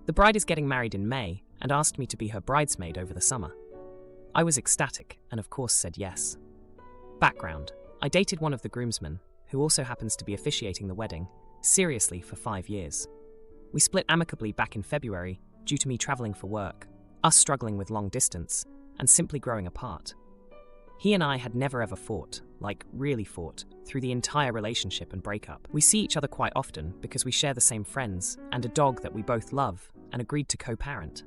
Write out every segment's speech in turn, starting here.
The bride is getting married in May and asked me to be her bridesmaid over the summer. I was ecstatic and of course said yes. Background: I dated one of the groomsmen, who also happens to be officiating the wedding, seriously for 5 years. We split amicably back in February due to me traveling for work, us struggling with long distance, and simply growing apart. He and I had never ever fought, like really fought, through the entire relationship and breakup. We see each other quite often because we share the same friends and a dog that we both love and agreed to co-parent.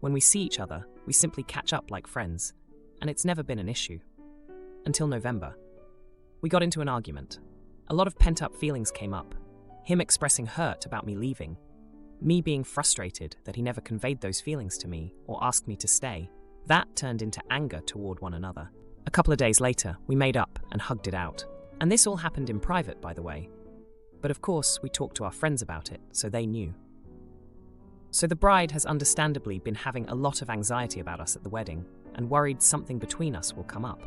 When we see each other, we simply catch up like friends, and it's never been an issue. Until November. We got into an argument. A lot of pent-up feelings came up. Him expressing hurt about me leaving. Me being frustrated that he never conveyed those feelings to me or asked me to stay. That turned into anger toward one another. A couple of days later, we made up and hugged it out. And this all happened in private, by the way. But of course, we talked to our friends about it, so they knew. So the bride has understandably been having a lot of anxiety about us at the wedding and worried something between us will come up.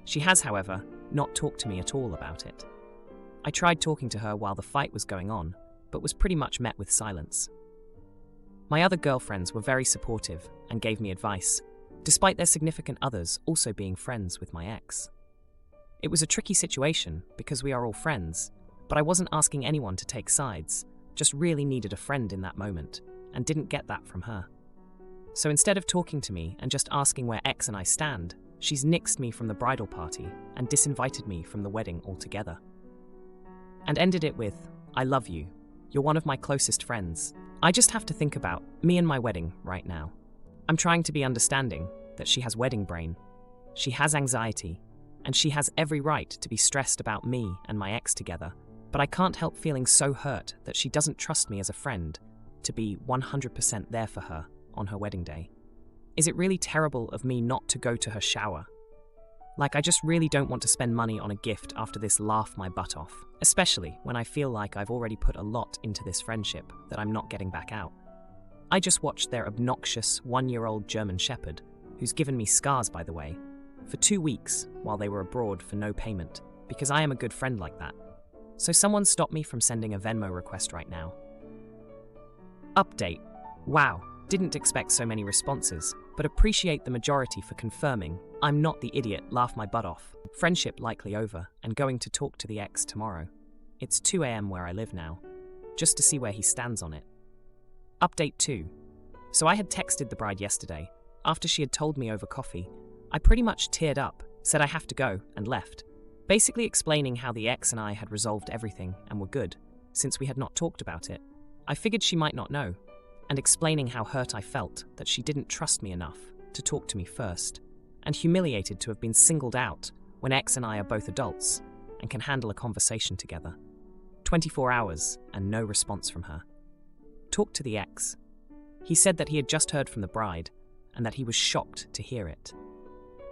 She has, however, not talked to me at all about it. I tried talking to her while the fight was going on, but was pretty much met with silence. My other girlfriends were very supportive and gave me advice, despite their significant others also being friends with my ex. It was a tricky situation because we are all friends, but I wasn't asking anyone to take sides, just really needed a friend in that moment, and didn't get that from her. So instead of talking to me and just asking where ex and I stand, she's nixed me from the bridal party and disinvited me from the wedding altogether. And ended it with, "I love you. You're one of my closest friends. I just have to think about me and my wedding right now." I'm trying to be understanding that she has wedding brain. She has anxiety, and she has every right to be stressed about me and my ex together, but I can't help feeling so hurt that she doesn't trust me as a friend to be 100% there for her on her wedding day. Is it really terrible of me not to go to her shower? Like, I just really don't want to spend money on a gift after this laugh my butt off, especially when I feel like I've already put a lot into this friendship that I'm not getting back out. I just watched their obnoxious 1-year-old German Shepherd, who's given me scars by the way, for 2 weeks while they were abroad for no payment, because I am a good friend like that. So someone stop me from sending a Venmo request right now. Update. Wow, didn't expect so many responses, but appreciate the majority for confirming I'm not the idiot, laugh my butt off. Friendship likely over, and going to talk to the ex tomorrow. It's 2 a.m. where I live now, just to see where he stands on it. Update 2. So I had texted the bride yesterday. After she had told me over coffee, I pretty much teared up, said I have to go, and left. Basically explaining how the ex and I had resolved everything and were good, since we had not talked about it. I figured she might not know, and explaining how hurt I felt that she didn't trust me enough to talk to me first, and humiliated to have been singled out when ex and I are both adults and can handle a conversation together. 24 hours and no response from her. Talked to the ex. He said that he had just heard from the bride and that he was shocked to hear it.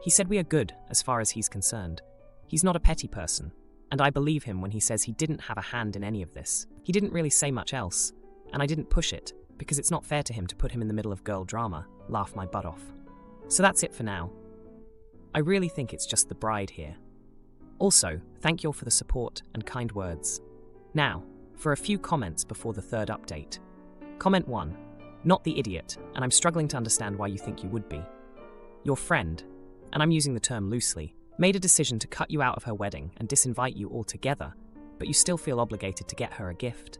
He said we are good as far as he's concerned. He's not a petty person, and I believe him when he says he didn't have a hand in any of this. He didn't really say much else, and I didn't push it because it's not fair to him to put him in the middle of girl drama, laugh my butt off. So that's it for now. I really think it's just the bride here. Also, thank you all for the support and kind words. Now, for a few comments before the third update. Comment 1. Not the idiot, and I'm struggling to understand why you think you would be. Your friend, and I'm using the term loosely, made a decision to cut you out of her wedding and disinvite you altogether, but you still feel obligated to get her a gift.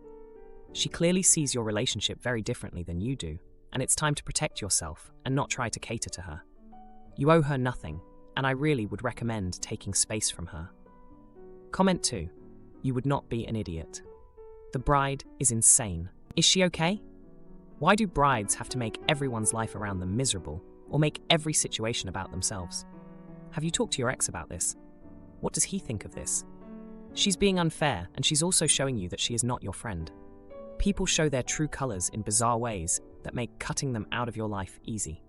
She clearly sees your relationship very differently than you do, and it's time to protect yourself and not try to cater to her. You owe her nothing, and I really would recommend taking space from her. Comment 2. You would not be an idiot. The bride is insane. Is she okay? Why do brides have to make everyone's life around them miserable, or make every situation about themselves? Have you talked to your ex about this? What does he think of this? She's being unfair, and she's also showing you that she is not your friend. People show their true colors in bizarre ways that make cutting them out of your life easy.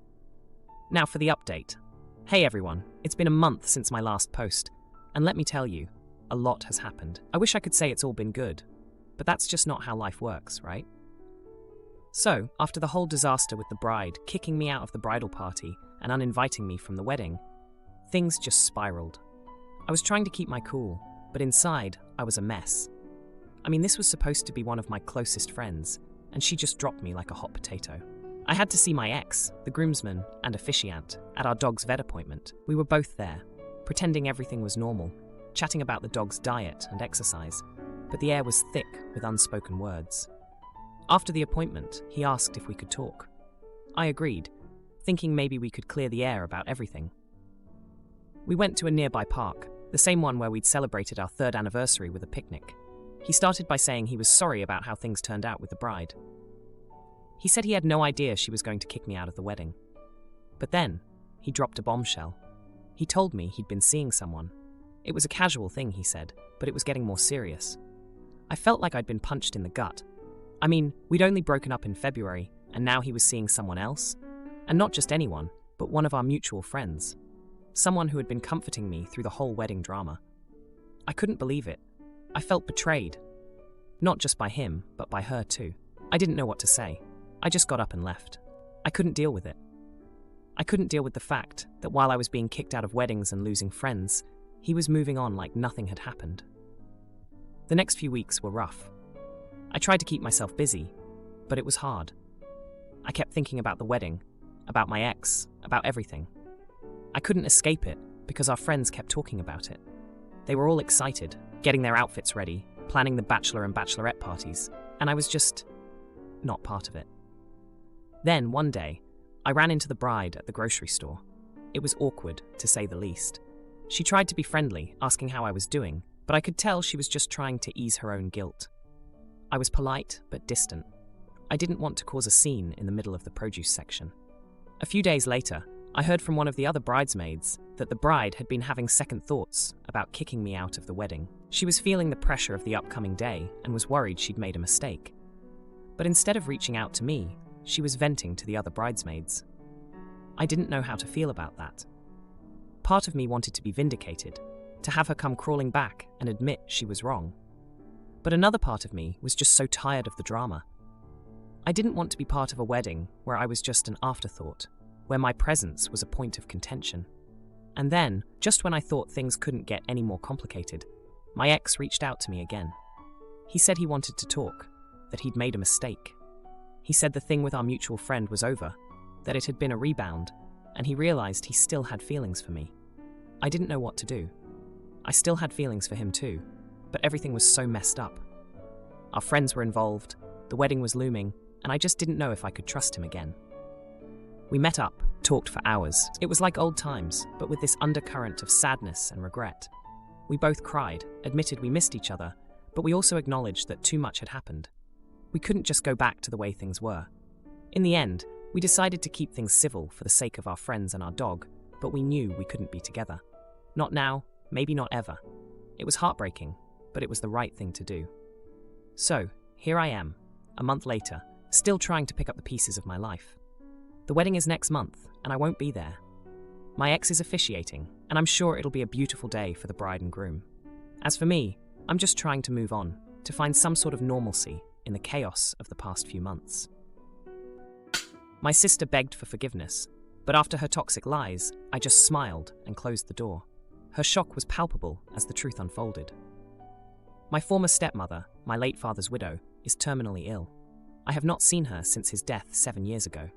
Now for the update. Hey everyone, it's been a month since my last post, and let me tell you, a lot has happened. I wish I could say it's all been good, but that's just not how life works, right? So, after the whole disaster with the bride kicking me out of the bridal party and uninviting me from the wedding, things just spiraled. I was trying to keep my cool, but inside, I was a mess. I mean, this was supposed to be one of my closest friends, and she just dropped me like a hot potato. I had to see my ex, the groomsman and officiant, at our dog's vet appointment. We were both there, pretending everything was normal, chatting about the dog's diet and exercise, but the air was thick with unspoken words. After the appointment, he asked if we could talk. I agreed, thinking maybe we could clear the air about everything. We went to a nearby park, the same one where we'd celebrated our 3rd anniversary with a picnic. He started by saying he was sorry about how things turned out with the bride. He said he had no idea she was going to kick me out of the wedding. But then, he dropped a bombshell. He told me he'd been seeing someone. It was a casual thing, he said, but it was getting more serious. I felt like I'd been punched in the gut. I mean, we'd only broken up in February, and now he was seeing someone else? And not just anyone, but one of our mutual friends. Someone who had been comforting me through the whole wedding drama. I couldn't believe it. I felt betrayed. Not just by him, but by her too. I didn't know what to say. I just got up and left. I couldn't deal with it. I couldn't deal with the fact that while I was being kicked out of weddings and losing friends, he was moving on like nothing had happened. The next few weeks were rough. I tried to keep myself busy, but it was hard. I kept thinking about the wedding, about my ex, about everything. I couldn't escape it because our friends kept talking about it. They were all excited, getting their outfits ready, planning the bachelor and bachelorette parties, and I was just not part of it. Then, one day, I ran into the bride at the grocery store. It was awkward, to say the least. She tried to be friendly, asking how I was doing, but I could tell she was just trying to ease her own guilt. I was polite, but distant. I didn't want to cause a scene in the middle of the produce section. A few days later, I heard from one of the other bridesmaids that the bride had been having second thoughts about kicking me out of the wedding. She was feeling the pressure of the upcoming day and was worried she'd made a mistake. But instead of reaching out to me, she was venting to the other bridesmaids. I didn't know how to feel about that. Part of me wanted to be vindicated, to have her come crawling back and admit she was wrong. But another part of me was just so tired of the drama. I didn't want to be part of a wedding where I was just an afterthought, where my presence was a point of contention. And then, just when I thought things couldn't get any more complicated, my ex reached out to me again. He said he wanted to talk, that he'd made a mistake. He said the thing with our mutual friend was over, that it had been a rebound, and he realized he still had feelings for me. I didn't know what to do. I still had feelings for him too, but everything was so messed up. Our friends were involved, the wedding was looming, and I just didn't know if I could trust him again. We met up, talked for hours. It was like old times, but with this undercurrent of sadness and regret. We both cried, admitted we missed each other, but we also acknowledged that too much had happened. We couldn't just go back to the way things were. In the end, we decided to keep things civil for the sake of our friends and our dog, but we knew we couldn't be together. Not now, maybe not ever. It was heartbreaking, but it was the right thing to do. So, here I am, a month later, still trying to pick up the pieces of my life. The wedding is next month, and I won't be there. My ex is officiating, and I'm sure it'll be a beautiful day for the bride and groom. As for me, I'm just trying to move on, to find some sort of normalcy in the chaos of the past few months. My sister begged for forgiveness, but after her toxic lies, I just smiled and closed the door. Her shock was palpable as the truth unfolded. My former stepmother, my late father's widow, is terminally ill. I have not seen her since his death 7 years ago.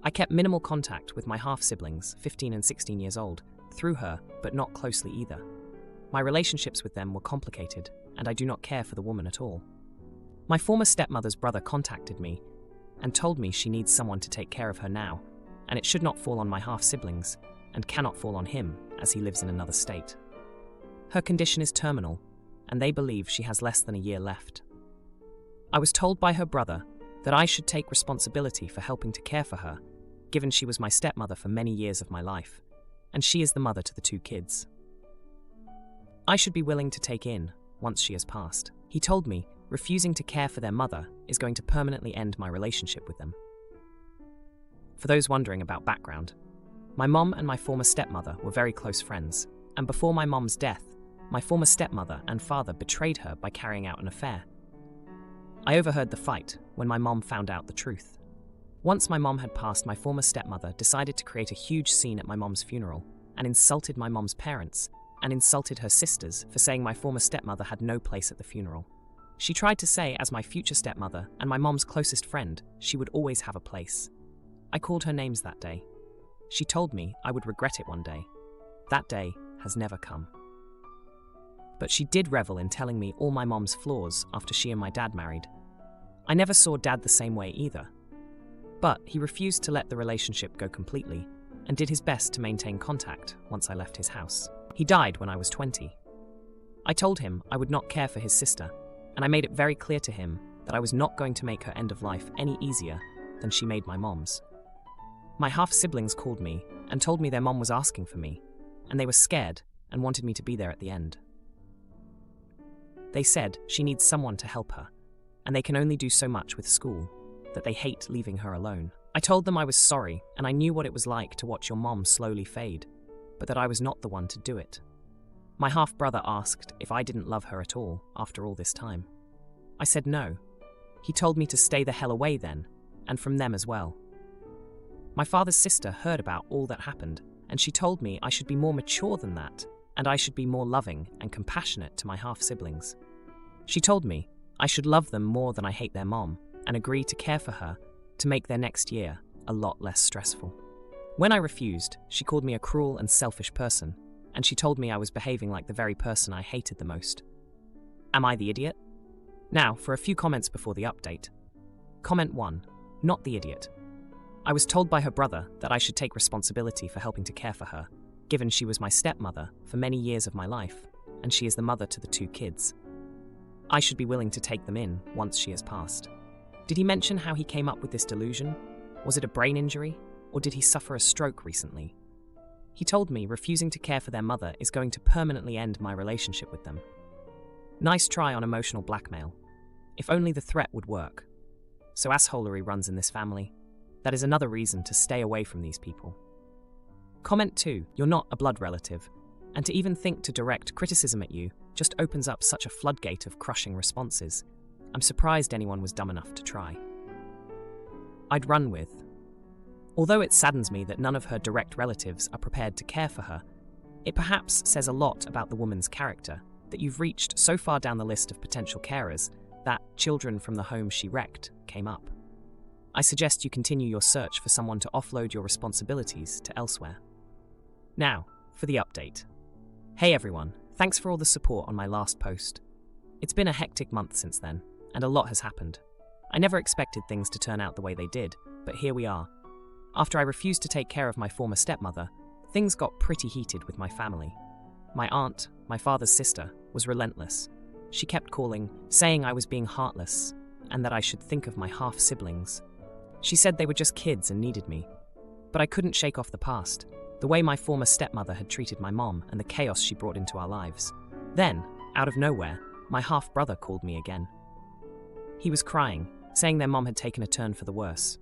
I kept minimal contact with my half-siblings, 15 and 16 years old, through her, but not closely either. My relationships with them were complicated, and I do not care for the woman at all. My former stepmother's brother contacted me and told me she needs someone to take care of her now, and it should not fall on my half-siblings, and cannot fall on him as he lives in another state. Her condition is terminal, and they believe she has less than a year left. I was told by her brother that I should take responsibility for helping to care for her, given she was my stepmother for many years of my life, and she is the mother to the 2 kids. I should be willing to take in once she has passed. He told me refusing to care for their mother is going to permanently end my relationship with them. For those wondering about background, my mom and my former stepmother were very close friends, and before my mom's death, my former stepmother and father betrayed her by carrying out an affair. I overheard the fight when my mom found out the truth. Once my mom had passed, my former stepmother decided to create a huge scene at my mom's funeral and insulted my mom's parents and insulted her sisters for saying my former stepmother had no place at the funeral. She tried to say, as my future stepmother and my mom's closest friend, she would always have a place. I called her names that day. She told me I would regret it one day. That day has never come. But she did revel in telling me all my mom's flaws after she and my dad married. I never saw Dad the same way either. But he refused to let the relationship go completely and did his best to maintain contact once I left his house. He died when I was 20. I told him I would not care for his sister, and I made it very clear to him that I was not going to make her end of life any easier than she made my mom's. My half-siblings called me and told me their mom was asking for me, and they were scared and wanted me to be there at the end. They said she needs someone to help her, and they can only do so much with school, that they hate leaving her alone. I told them I was sorry and I knew what it was like to watch your mom slowly fade, but that I was not the one to do it. My half-brother asked if I didn't love her at all after all this time. I said no. He told me to stay the hell away then, and from them as well. My father's sister heard about all that happened, and she told me I should be more mature than that, and I should be more loving and compassionate to my half-siblings. She told me I should love them more than I hate their mom, and agree to care for her to make their next year a lot less stressful. When I refused, she called me a cruel and selfish person, and she told me I was behaving like the very person I hated the most. Am I the idiot? Now, for a few comments before the update. Comment 1. Not the idiot. I was told by her brother that I should take responsibility for helping to care for her, given she was my stepmother for many years of my life, and she is the mother to the 2 kids. I should be willing to take them in once she has passed. Did he mention how he came up with this delusion? Was it a brain injury, or did he suffer a stroke recently? He told me refusing to care for their mother is going to permanently end my relationship with them. Nice try on emotional blackmail. If only the threat would work. So assholery runs in this family. That is another reason to stay away from these people. Comment 2. You're not a blood relative, and to even think to direct criticism at you just opens up such a floodgate of crushing responses. I'm surprised anyone was dumb enough to try. I'd run with. Although it saddens me that none of her direct relatives are prepared to care for her, it perhaps says a lot about the woman's character that you've reached so far down the list of potential carers that children from the home she wrecked came up. I suggest you continue your search for someone to offload your responsibilities to elsewhere. Now, for the update. Hey everyone, thanks for all the support on my last post. It's been a hectic month since then, and a lot has happened. I never expected things to turn out the way they did, but here we are. After I refused to take care of my former stepmother, things got pretty heated with my family. My aunt, my father's sister, was relentless. She kept calling, saying I was being heartless, and that I should think of my half-siblings. She said they were just kids and needed me. But I couldn't shake off the past, the way my former stepmother had treated my mom and the chaos she brought into our lives. Then, out of nowhere, my half-brother called me again. He was crying, saying their mom had taken a turn for the worse.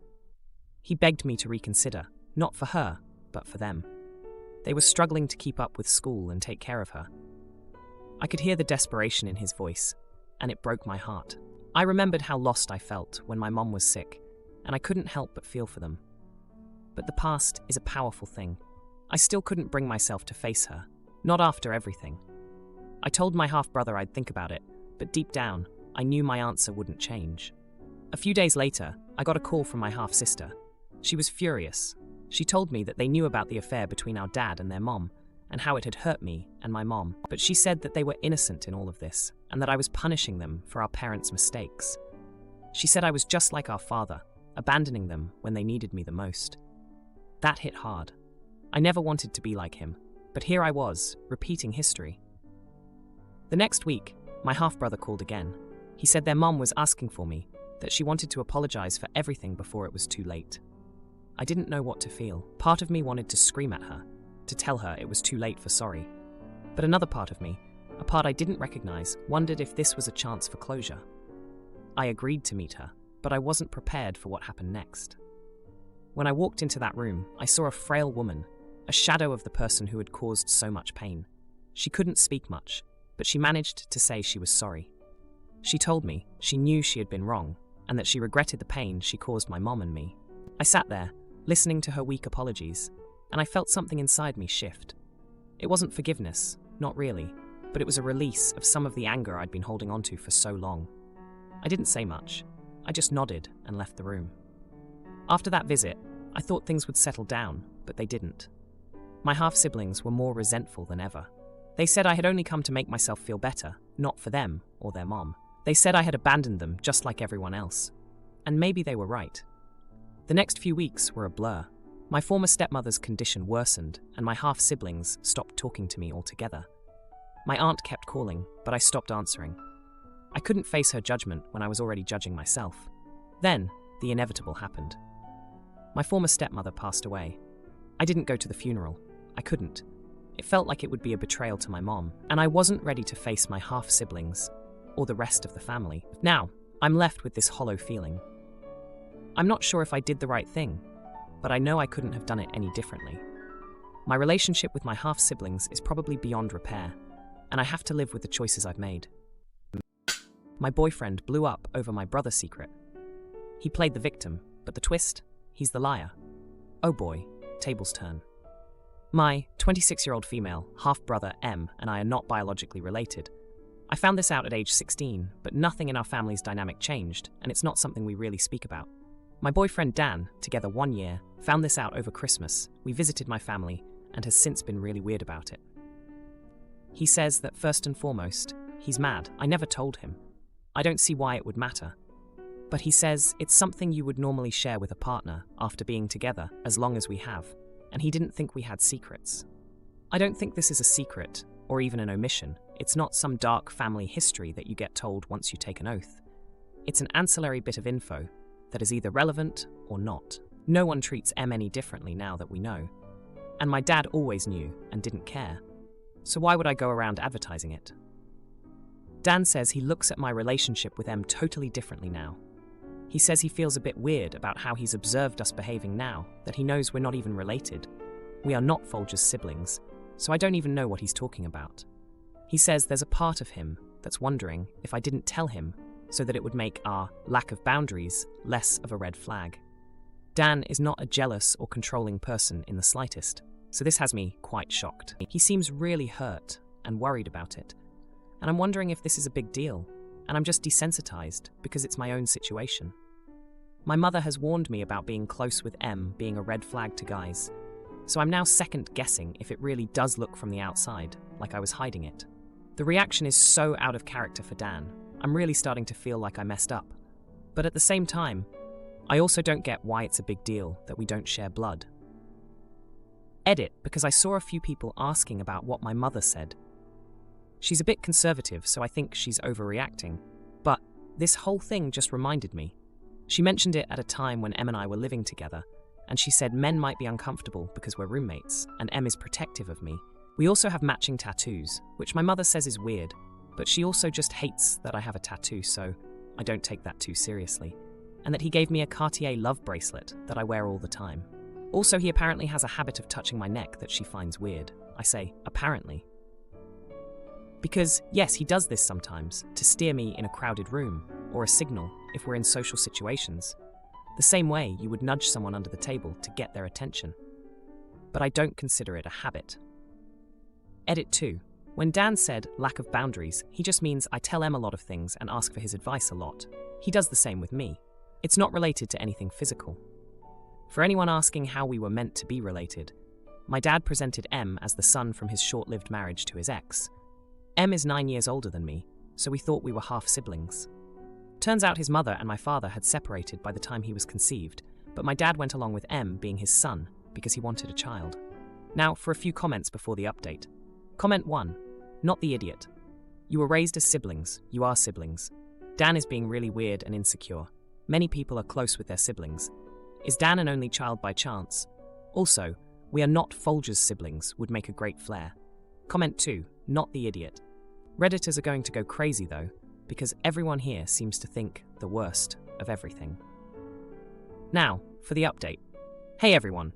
He begged me to reconsider, not for her, but for them. They were struggling to keep up with school and take care of her. I could hear the desperation in his voice, and it broke my heart. I remembered how lost I felt when my mom was sick, and I couldn't help but feel for them. But the past is a powerful thing. I still couldn't bring myself to face her, not after everything. I told my half-brother I'd think about it, but deep down, I knew my answer wouldn't change. A few days later, I got a call from my half-sister. She was furious. She told me that they knew about the affair between our dad and their mom, and how it had hurt me and my mom, but she said that they were innocent in all of this, and that I was punishing them for our parents' mistakes. She said I was just like our father, abandoning them when they needed me the most. That hit hard. I never wanted to be like him, but here I was, repeating history. The next week, my half-brother called again. He said their mom was asking for me, that she wanted to apologize for everything before it was too late. I didn't know what to feel. Part of me wanted to scream at her, to tell her it was too late for sorry. But another part of me, a part I didn't recognize, wondered if this was a chance for closure. I agreed to meet her, but I wasn't prepared for what happened next. When I walked into that room, I saw a frail woman, a shadow of the person who had caused so much pain. She couldn't speak much, but she managed to say she was sorry. She told me she knew she had been wrong, and that she regretted the pain she caused my mom and me. I sat there, listening to her weak apologies, and I felt something inside me shift. It wasn't forgiveness, not really, but it was a release of some of the anger I'd been holding onto for so long. I didn't say much. I just nodded and left the room. After that visit, I thought things would settle down, but they didn't. My half-siblings were more resentful than ever. They said I had only come to make myself feel better, not for them or their mom. They said I had abandoned them just like everyone else. And maybe they were right. The next few weeks were a blur. My former stepmother's condition worsened, and my half-siblings stopped talking to me altogether. My aunt kept calling, but I stopped answering. I couldn't face her judgment when I was already judging myself. Then, the inevitable happened. My former stepmother passed away. I didn't go to the funeral. I couldn't. It felt like it would be a betrayal to my mom, and I wasn't ready to face my half-siblings or the rest of the family. Now, I'm left with this hollow feeling. I'm not sure if I did the right thing, but I know I couldn't have done it any differently. My relationship with my half-siblings is probably beyond repair, and I have to live with the choices I've made. My boyfriend blew up over my brother's secret. He played the victim, but the twist? He's the liar. Oh boy, tables turn. My 26-year-old female half-brother M and I are not biologically related. I found this out at age 16, but nothing in our family's dynamic changed, and it's not something we really speak about. My boyfriend Dan, together 1 year, found this out over Christmas. We visited my family and has since been really weird about it. He says that first and foremost, he's mad. I never told him. I don't see why it would matter. But he says it's something you would normally share with a partner after being together as long as we have, and he didn't think we had secrets. I don't think this is a secret, or even an omission. It's not some dark family history that you get told once you take an oath. It's an ancillary bit of info that is either relevant or not. No one treats M any differently now that we know. And my dad always knew and didn't care. So why would I go around advertising it? Dan says he looks at my relationship with M totally differently now. He says he feels a bit weird about how he's observed us behaving now, that he knows we're not even related. We are not Folger's siblings, so I don't even know what he's talking about. He says there's a part of him that's wondering if I didn't tell him so that it would make our lack of boundaries less of a red flag. Dan is not a jealous or controlling person in the slightest, so this has me quite shocked. He seems really hurt and worried about it, and I'm wondering if this is a big deal, and I'm just desensitized because it's my own situation. My mother has warned me about being close with M being a red flag to guys, so I'm now second-guessing if it really does look from the outside like I was hiding it. The reaction is so out of character for Dan, I'm really starting to feel like I messed up. But at the same time, I also don't get why it's a big deal that we don't share blood. Edit, because I saw a few people asking about what my mother said. She's a bit conservative, so I think she's overreacting. But this whole thing just reminded me. She mentioned it at a time when M and I were living together, and she said men might be uncomfortable because we're roommates, and M is protective of me. We also have matching tattoos, which my mother says is weird, but she also just hates that I have a tattoo, so I don't take that too seriously. And that he gave me a Cartier love bracelet that I wear all the time. Also, he apparently has a habit of touching my neck that she finds weird. I say, apparently. Because, yes, he does this sometimes, to steer me in a crowded room, or a signal if we're in social situations. The same way you would nudge someone under the table to get their attention. But I don't consider it a habit. Edit 2. When Dan said lack of boundaries, he just means I tell M a lot of things and ask for his advice a lot. He does the same with me. It's not related to anything physical. For anyone asking how we were meant to be related, my dad presented M as the son from his short-lived marriage to his ex. M is 9 years older than me, so we thought we were half-siblings. Turns out his mother and my father had separated by the time he was conceived, but my dad went along with M being his son because he wanted a child. Now, for a few comments before the update. Comment 1. Not the idiot. You were raised as siblings. You are siblings. Dan is being really weird and insecure. Many people are close with their siblings. Is Dan an only child by chance? Also, we are not Folger's siblings would make a great flair. Comment 2. Not the idiot. Redditors are going to go crazy though, because everyone here seems to think the worst of everything. Now, for the update. Hey everyone.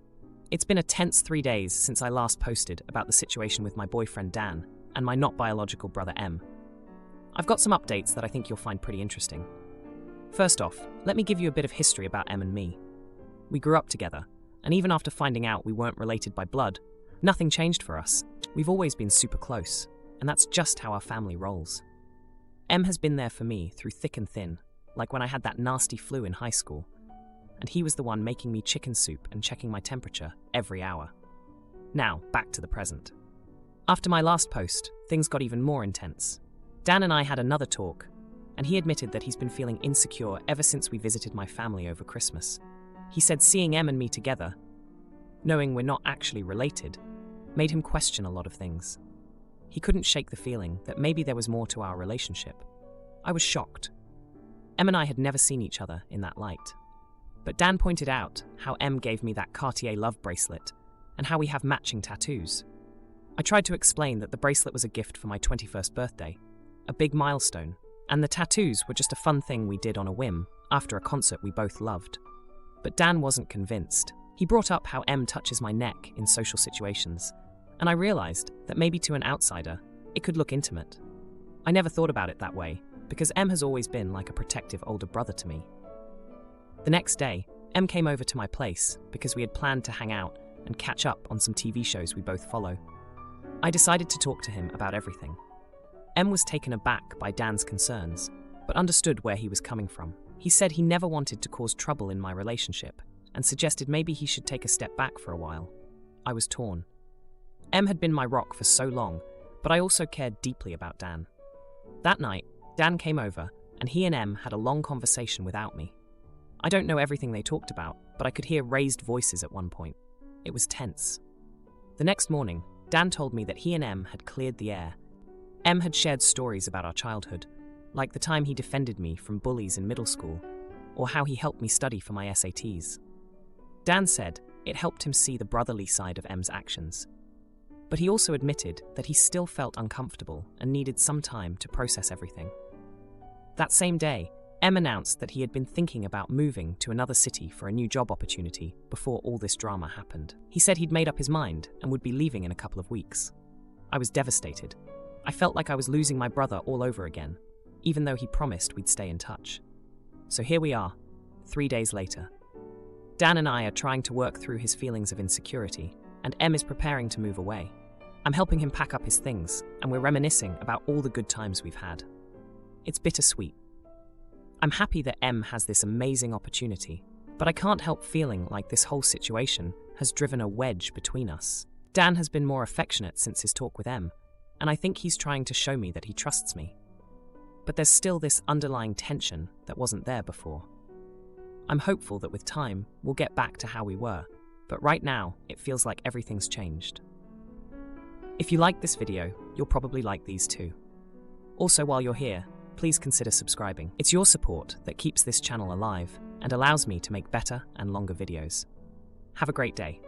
It's been a tense 3 days since I last posted about the situation with my boyfriend Dan and my not biological brother M. I've got some updates that I think you'll find pretty interesting. First off, let me give you a bit of history about M and me. We grew up together, and even after finding out we weren't related by blood, nothing changed for us. We've always been super close, and that's just how our family rolls. M has been there for me through thick and thin, like when I had that nasty flu in high school, and he was the one making me chicken soup and checking my temperature every hour. Now, back to the present. After my last post, things got even more intense. Dan and I had another talk, and he admitted that he's been feeling insecure ever since we visited my family over Christmas. He said seeing Em and me together, knowing we're not actually related, made him question a lot of things. He couldn't shake the feeling that maybe there was more to our relationship. I was shocked. Em and I had never seen each other in that light. But Dan pointed out how Em gave me that Cartier love bracelet and how we have matching tattoos. I tried to explain that the bracelet was a gift for my 21st birthday, a big milestone, and the tattoos were just a fun thing we did on a whim after a concert we both loved. But Dan wasn't convinced. He brought up how Em touches my neck in social situations, and I realized that maybe to an outsider, it could look intimate. I never thought about it that way, because Em has always been like a protective older brother to me. The next day, Em came over to my place because we had planned to hang out and catch up on some TV shows we both follow. I decided to talk to him about everything. Em was taken aback by Dan's concerns, but understood where he was coming from. He said he never wanted to cause trouble in my relationship and suggested maybe he should take a step back for a while. I was torn. Em had been my rock for so long, but I also cared deeply about Dan. That night, Dan came over, and he and Em had a long conversation without me. I don't know everything they talked about, but I could hear raised voices at one point. It was tense. The next morning, Dan told me that he and Em had cleared the air. Em had shared stories about our childhood, like the time he defended me from bullies in middle school, or how he helped me study for my SATs. Dan said it helped him see the brotherly side of Em's actions. But he also admitted that he still felt uncomfortable and needed some time to process everything. That same day, Em announced that he had been thinking about moving to another city for a new job opportunity before all this drama happened. He said he'd made up his mind and would be leaving in a couple of weeks. I was devastated. I felt like I was losing my brother all over again, even though he promised we'd stay in touch. So here we are, 3 days later. Dan and I are trying to work through his feelings of insecurity, and Em is preparing to move away. I'm helping him pack up his things, and we're reminiscing about all the good times we've had. It's bittersweet. I'm happy that Em has this amazing opportunity, but I can't help feeling like this whole situation has driven a wedge between us. Dan has been more affectionate since his talk with Em, and I think he's trying to show me that he trusts me. But there's still this underlying tension that wasn't there before. I'm hopeful that with time, we'll get back to how we were, but right now, it feels like everything's changed. If you liked this video, you'll probably like these too. Also, while you're here, please consider subscribing. It's your support that keeps this channel alive and allows me to make better and longer videos. Have a great day.